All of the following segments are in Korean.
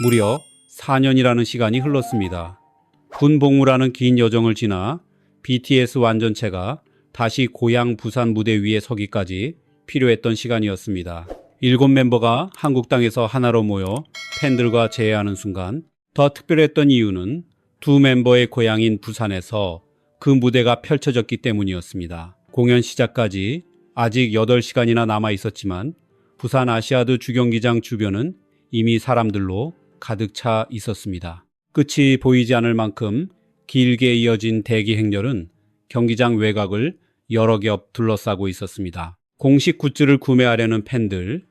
무려 4년이라는 시간이 흘렀습니다. 군 복무라는 긴 여정을 지나 BTS 완전체가 다시 고향 부산 무대 위에 서기까지 필요했던 시간이었습니다. 7멤버가 한국 땅에서 하나로 모여 팬들과 재회하는 순간 더 특별했던 이유는 두 멤버의 고향인 부산에서 그 무대가 펼쳐졌기 때문이었습니다. 공연 시작까지 아직 8시간이나 남아 있었지만 부산 아시아드 주경기장 주변은 이미 사람들로 가득 차 있었습니다. 끝이 보이지 않을 만큼 길게 이어진 대기 행렬은 경기장 외곽을 여러 겹 둘러싸고 있었습니다. 공식 굿즈를 구매하려는 팬들,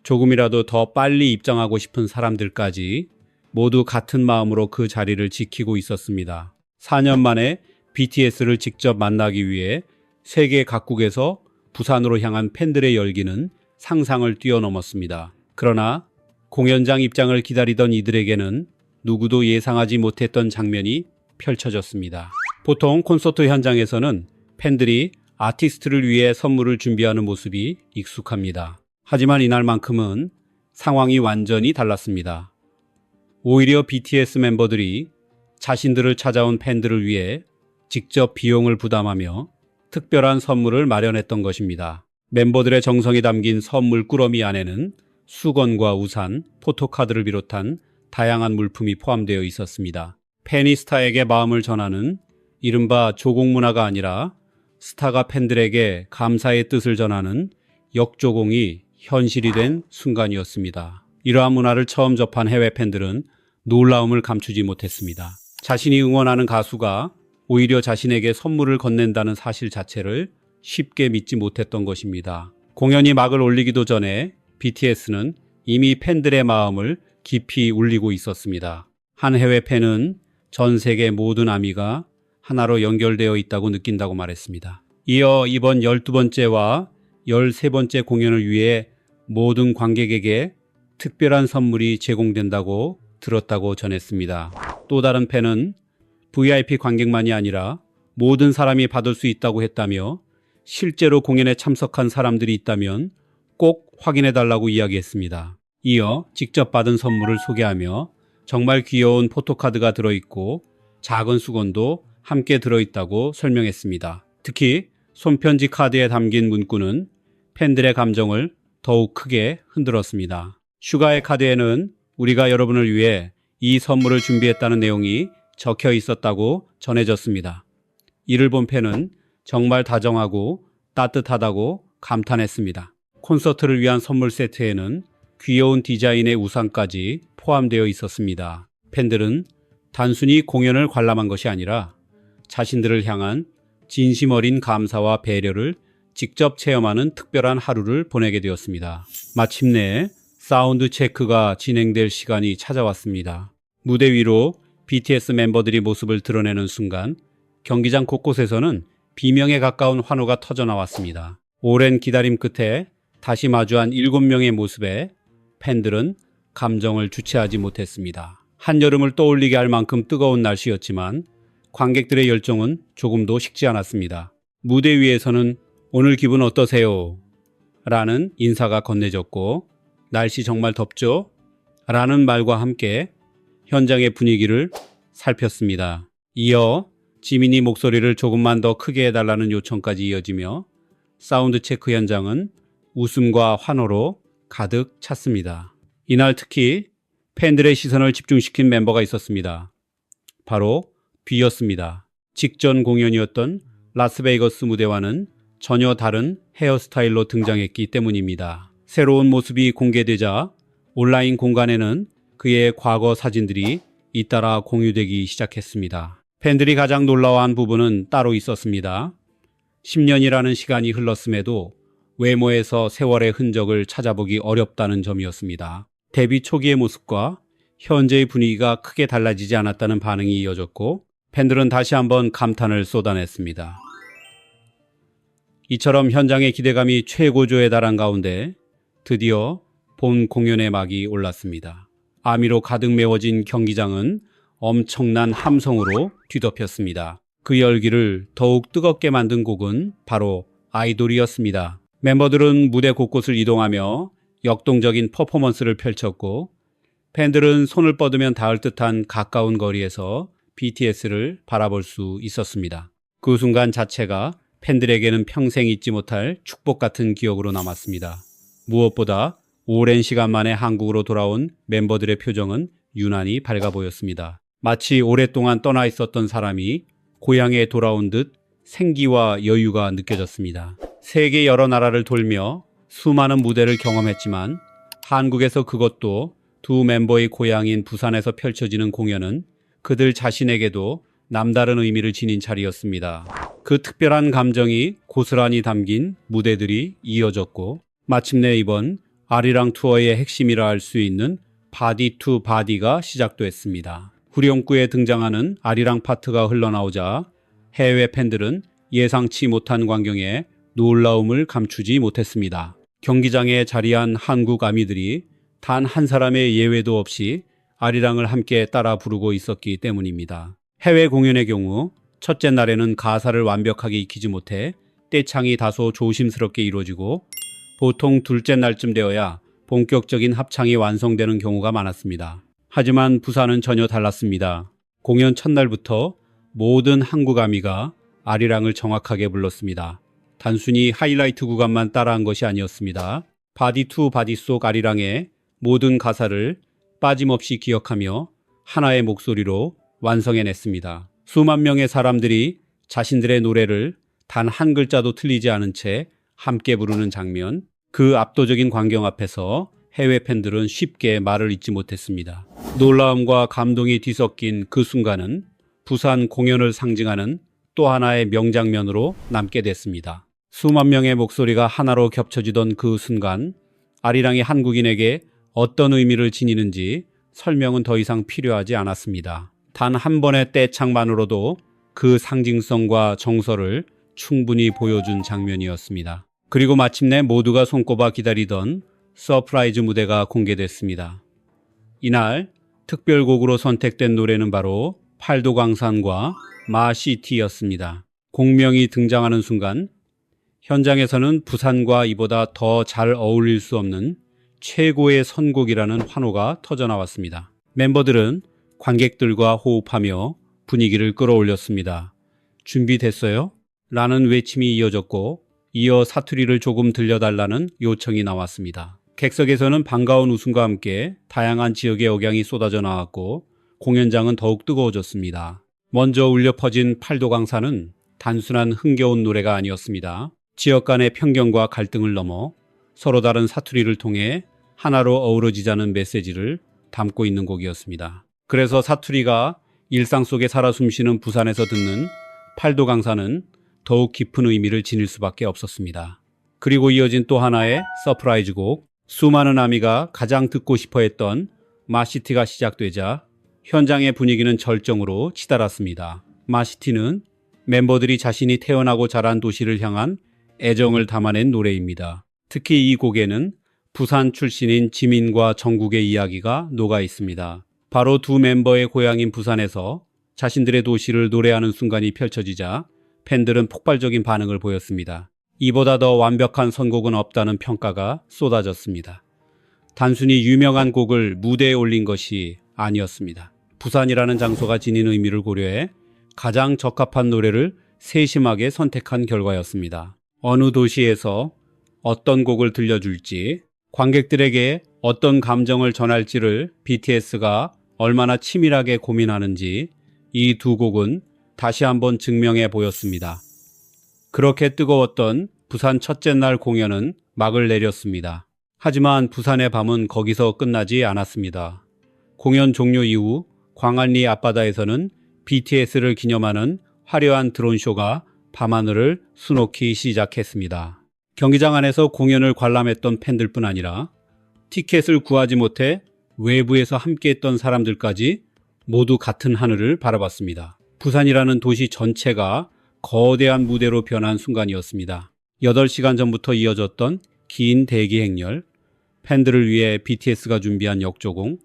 조금이라도 더 빨리 입장하고 싶은 사람들까지 모두 같은 마음으로 그 자리를 지키고 있었습니다. 4년 만에 BTS를 직접 만나기 위해 세계 각국에서 부산으로 향한 팬들의 열기는 상상을 뛰어넘었습니다. 그러나 공연장 입장을 기다리던 이들에게는 누구도 예상하지 못했던 장면이 펼쳐졌습니다. 보통 콘서트 현장에서는 팬들이 아티스트를 위해 선물을 준비하는 모습이 익숙합니다. 하지만 이날만큼은 상황이 완전히 달랐습니다. 오히려 BTS 멤버들이 자신들을 찾아온 팬들을 위해 직접 비용을 부담하며 특별한 선물을 마련했던 것입니다. 멤버들의 정성이 담긴 선물 꾸러미 안에는 수건과 우산, 포토카드를 비롯한 다양한 물품이 포함되어 있었습니다. 팬이 스타에게 마음을 전하는 이른바 조공문화가 아니라 스타가 팬들에게 감사의 뜻을 전하는 역조공이 현실이 된 순간이었습니다. 이러한 문화를 처음 접한 해외 팬들은 놀라움을 감추지 못했습니다. 자신이 응원하는 가수가 오히려 자신에게 선물을 건넨다는 사실 자체를 쉽게 믿지 못했던 것입니다. 공연이 막을 올리기도 전에 BTS는 이미 팬들의 마음을 깊이 울리고 있었습니다. 한 해외 팬은 전 세계 모든 아미가 하나로 연결되어 있다고 느낀다고 말했습니다. 이어 이번 12번째와 13번째 공연을 위해 모든 관객에게 특별한 선물이 제공된다고 들었다고 전했습니다. 또 다른 팬은 VIP 관객만이 아니라 모든 사람이 받을 수 있다고 했다며 실제로 공연에 참석한 사람들이 있다면 꼭 확인해달라고 이야기했습니다. 이어 직접 받은 선물을 소개하며 정말 귀여운 포토카드가 들어있고 작은 수건도 함께 들어있다고 설명했습니다. 특히 손편지 카드에 담긴 문구는 팬들의 감정을 더욱 크게 흔들었습니다. 슈가의 카드에는 우리가 여러분을 위해 이 선물을 준비했다는 내용이 적혀 있었다고 전해졌습니다. 이를 본 팬은 정말 다정하고 따뜻하다고 감탄했습니다. 콘서트를 위한 선물 세트에는 귀여운 디자인의 우산까지 포함되어 있었습니다. 팬들은 단순히 공연을 관람한 것이 아니라 자신들을 향한 진심 어린 감사와 배려를 직접 체험하는 특별한 하루를 보내게 되었습니다. 마침내 사운드 체크가 진행될 시간이 찾아왔습니다. 무대 위로 BTS 멤버들이 모습을 드러내는 순간 경기장 곳곳에서는 비명에 가까운 환호가 터져나왔습니다. 오랜 기다림 끝에 다시 마주한 7명의 모습에 팬들은 감정을 주체하지 못했습니다. 한여름을 떠올리게 할 만큼 뜨거운 날씨였지만 관객들의 열정은 조금도 식지 않았습니다. 무대 위에서는 오늘 기분 어떠세요? 라는 인사가 건네졌고 날씨 정말 덥죠? 라는 말과 함께 현장의 분위기를 살폈습니다. 이어 지민이 목소리를 조금만 더 크게 해달라는 요청까지 이어지며 사운드 체크 현장은 웃음과 환호로 가득 찼습니다. 이날 특히 팬들의 시선을 집중시킨 멤버가 있었습니다. 바로 뷔였습니다. 직전 공연이었던 라스베이거스 무대와는 전혀 다른 헤어스타일로 등장했기 때문입니다. 새로운 모습이 공개되자 온라인 공간에는 그의 과거 사진들이 잇따라 공유되기 시작했습니다. 팬들이 가장 놀라워한 부분은 따로 있었습니다. 10년이라는 시간이 흘렀음에도 외모에서 세월의 흔적을 찾아보기 어렵다는 점이었습니다. 데뷔 초기의 모습과 현재의 분위기가 크게 달라지지 않았다는 반응이 이어졌고 팬들은 다시 한번 감탄을 쏟아냈습니다. 이처럼 현장의 기대감이 최고조에 달한 가운데 드디어 본 공연의 막이 올랐습니다. 아미로 가득 메워진 경기장은 엄청난 함성으로 뒤덮였습니다. 그 열기를 더욱 뜨겁게 만든 곡은 바로 아이돌이었습니다. 멤버들은 무대 곳곳을 이동하며 역동적인 퍼포먼스를 펼쳤고 팬들은 손을 뻗으면 닿을 듯한 가까운 거리에서 BTS를 바라볼 수 있었습니다. 그 순간 자체가 팬들에게는 평생 잊지 못할 축복 같은 기억으로 남았습니다. 무엇보다 오랜 시간 만에 한국으로 돌아온 멤버들의 표정은 유난히 밝아 보였습니다. 마치 오랫동안 떠나 있었던 사람이 고향에 돌아온 듯 생기와 여유가 느껴졌습니다. 세계 여러 나라를 돌며 수많은 무대를 경험했지만 한국에서, 그것도 두 멤버의 고향인 부산에서 펼쳐지는 공연은 그들 자신에게도 남다른 의미를 지닌 자리였습니다. 그 특별한 감정이 고스란히 담긴 무대들이 이어졌고, 마침내 이번 아리랑 투어의 핵심이라 할 수 있는 바디 투 바디가 시작됐습니다. 후렴구에 등장하는 아리랑 파트가 흘러나오자 해외 팬들은 예상치 못한 광경에 놀라움을 감추지 못했습니다. 경기장에 자리한 한국 아미들이 단 한 사람의 예외도 없이 아리랑을 함께 따라 부르고 있었기 때문입니다. 해외 공연의 경우 첫째 날에는 가사를 완벽하게 익히지 못해 떼창이 다소 조심스럽게 이루어지고, 보통 둘째 날쯤 되어야 본격적인 합창이 완성되는 경우가 많았습니다. 하지만 부산은 전혀 달랐습니다. 공연 첫날부터 모든 한국 아미가 아리랑을 정확하게 불렀습니다. 단순히 하이라이트 구간만 따라한 것이 아니었습니다. 바디 투 바디 속 아리랑의 모든 가사를 빠짐없이 기억하며 하나의 목소리로 완성해냈습니다. 수만 명의 사람들이 자신들의 노래를 단 한 글자도 틀리지 않은 채 함께 부르는 장면, 그 압도적인 광경 앞에서 해외 팬들은 쉽게 말을 잇지 못했습니다. 놀라움과 감동이 뒤섞인 그 순간은 부산 공연을 상징하는 또 하나의 명장면으로 남게 됐습니다. 수만 명의 목소리가 하나로 겹쳐지던 그 순간, 아리랑이 한국인에게 어떤 의미를 지니는지 설명은 더 이상 필요하지 않았습니다. 단 한 번의 떼창만으로도 그 상징성과 정서를 충분히 보여준 장면이었습니다. 그리고 마침내 모두가 손꼽아 기다리던 서프라이즈 무대가 공개됐습니다. 이날 특별곡으로 선택된 노래는 바로 팔도광산과 마시티였습니다. 공명이 등장하는 순간 현장에서는 부산과 이보다 더 잘 어울릴 수 없는 최고의 선곡이라는 환호가 터져나왔습니다. 멤버들은 관객들과 호흡하며 분위기를 끌어올렸습니다. 준비됐어요? 라는 외침이 이어졌고, 이어 사투리를 조금 들려달라는 요청이 나왔습니다. 객석에서는 반가운 웃음과 함께 다양한 지역의 억양이 쏟아져 나왔고, 공연장은 더욱 뜨거워졌습니다. 먼저 울려 퍼진 팔도강산은 단순한 흥겨운 노래가 아니었습니다. 지역 간의 편견과 갈등을 넘어 서로 다른 사투리를 통해 하나로 어우러지자는 메시지를 담고 있는 곡이었습니다. 그래서 사투리가 일상 속에 살아 숨쉬는 부산에서 듣는 팔도강산은 더욱 깊은 의미를 지닐 수밖에 없었습니다. 그리고 이어진 또 하나의 서프라이즈 곡, 수많은 아미가 가장 듣고 싶어 했던 마시티가 시작되자 현장의 분위기는 절정으로 치달았습니다. 마시티는 멤버들이 자신이 태어나고 자란 도시를 향한 애정을 담아낸 노래입니다. 특히 이 곡에는 부산 출신인 지민과 정국의 이야기가 녹아 있습니다. 바로 두 멤버의 고향인 부산에서 자신들의 도시를 노래하는 순간이 펼쳐지자 팬들은 폭발적인 반응을 보였습니다. 이보다 더 완벽한 선곡은 없다는 평가가 쏟아졌습니다. 단순히 유명한 곡을 무대에 올린 것이 아니었습니다. 부산이라는 장소가 지닌 의미를 고려해 가장 적합한 노래를 세심하게 선택한 결과였습니다. 어느 도시에서 어떤 곡을 들려줄지, 관객들에게 어떤 감정을 전할지를 BTS가 얼마나 치밀하게 고민하는지 이 두 곡은 다시 한번 증명해 보였습니다. 그렇게 뜨거웠던 부산 첫째 날 공연은 막을 내렸습니다. 하지만 부산의 밤은 거기서 끝나지 않았습니다. 공연 종료 이후 광안리 앞바다에서는 BTS를 기념하는 화려한 드론쇼가 밤하늘을 수놓기 시작했습니다. 경기장 안에서 공연을 관람했던 팬들뿐 아니라 티켓을 구하지 못해 외부에서 함께했던 사람들까지 모두 같은 하늘을 바라봤습니다. 부산이라는 도시 전체가 거대한 무대로 변한 순간이었습니다. 8시간 전부터 이어졌던 긴 대기 행렬, 팬들을 위해 BTS가 준비한 역조공,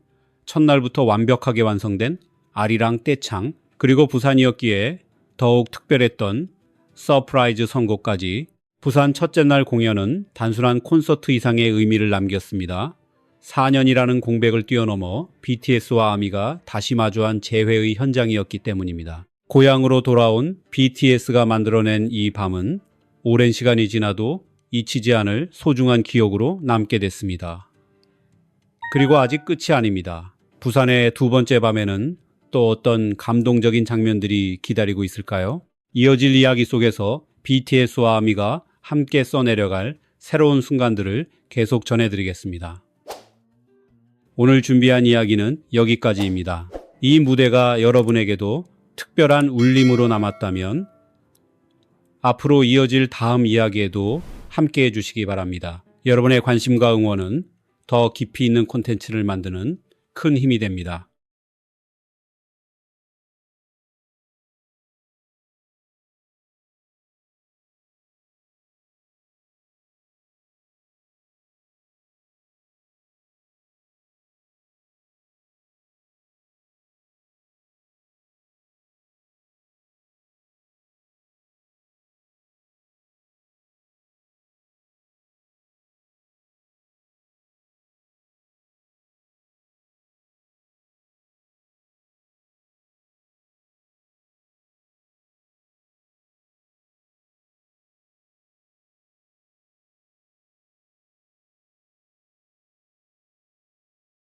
첫날부터 완벽하게 완성된 아리랑 떼창, 그리고 부산이었기에 더욱 특별했던 서프라이즈 선곡까지 부산 첫째 날 공연은 단순한 콘서트 이상의 의미를 남겼습니다. 4년이라는 공백을 뛰어넘어 BTS와 아미가 다시 마주한 재회의 현장이었기 때문입니다. 고향으로 돌아온 BTS가 만들어낸 이 밤은 오랜 시간이 지나도 잊히지 않을 소중한 기억으로 남게 됐습니다. 그리고 아직 끝이 아닙니다. 부산의 두 번째 밤에는 또 어떤 감동적인 장면들이 기다리고 있을까요? 이어질 이야기 속에서 BTS와 아미가 함께 써내려갈 새로운 순간들을 계속 전해드리겠습니다. 오늘 준비한 이야기는 여기까지입니다. 이 무대가 여러분에게도 특별한 울림으로 남았다면 앞으로 이어질 다음 이야기에도 함께 해주시기 바랍니다. 여러분의 관심과 응원은 더 깊이 있는 콘텐츠를 만드는 큰 힘이 됩니다.